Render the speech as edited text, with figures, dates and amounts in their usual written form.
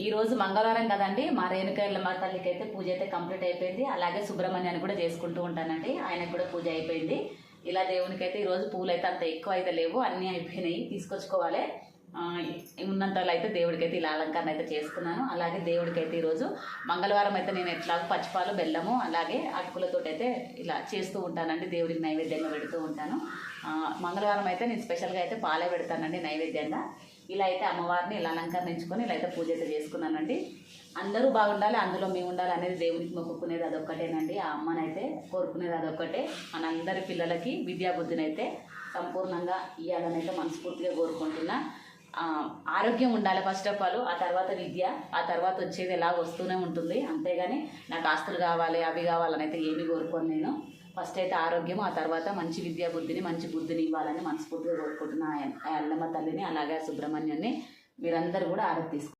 ఈ రోజు మంగళవారం కదండి. మా రేణుక ఎల్లమ్మ తల్లికి అయితే పూజ అయితే కంప్లీట్ అయిపోయింది. అలాగే సుబ్రహ్మణ్యాన్ని కూడా చేసుకుంటూ ఉంటానండి. ఆయనకు కూడా పూజ అయిపోయింది. ఇలా దేవునికి అయితే ఈరోజు పూలు అయితే అంత ఎక్కువ అయితే లేవు, అన్నీ అయిపోయినాయి, తీసుకొచ్చుకోవాలి. ఉన్నంతలో అయితే దేవుడికి అయితే ఇలా అలంకరణ అయితే చేసుకున్నాను. అలాగే దేవుడికి అయితే ఈరోజు మంగళవారం అయితే నేను ఎట్లాగో పచ్చిపాలు బెల్లము అలాగే అటుకులతో అయితే ఇలా చేస్తూ ఉంటానండి. దేవుడికి నైవేద్యంగా పెడుతూ ఉంటాను. మంగళవారం అయితే నేను స్పెషల్గా అయితే పాలే పెడతానండి నైవేద్యంగా. ఇలా అయితే అమ్మవారిని ఇలా అలంకరించుకొని ఇలా అయితే పూజ అయితే చేసుకున్నానండి. అందరూ బాగుండాలి, అందులో మేము ఉండాలి అనేది దేవునికి మొక్కుకునేది అదొక్కటేనండి. ఆ అమ్మనైతే కోరుకునేది అదొక్కటే. మనందరి పిల్లలకి విద్యాబుద్ధిని అయితే సంపూర్ణంగా ఇవ్వాలని అయితే మనస్ఫూర్తిగా కోరుకుంటున్నా. ఆరోగ్యం ఉండాలి ఫస్ట్ ఆఫ్ ఆల్, ఆ తర్వాత విద్య, ఆ తర్వాత వచ్చేది ఎలా వస్తూనే ఉంటుంది. అంతేగాని నాకు ఆస్తులు కావాలి అవి కావాలని అయితే ఏమీ కోరుకోను నేను. ఫస్ట్ అయితే ఆరోగ్యం, ఆ తర్వాత మంచి విద్యా బుద్ధిని మంచి బుద్ధిని ఇవ్వాలని మనస్ఫూర్తిగా కోరుకుంటున్నా ఆ ఎల్లమ్మ తల్లిని అలాగే సుబ్రహ్మణ్యాన్ని. మీరందరూ కూడా ఆరోగ్య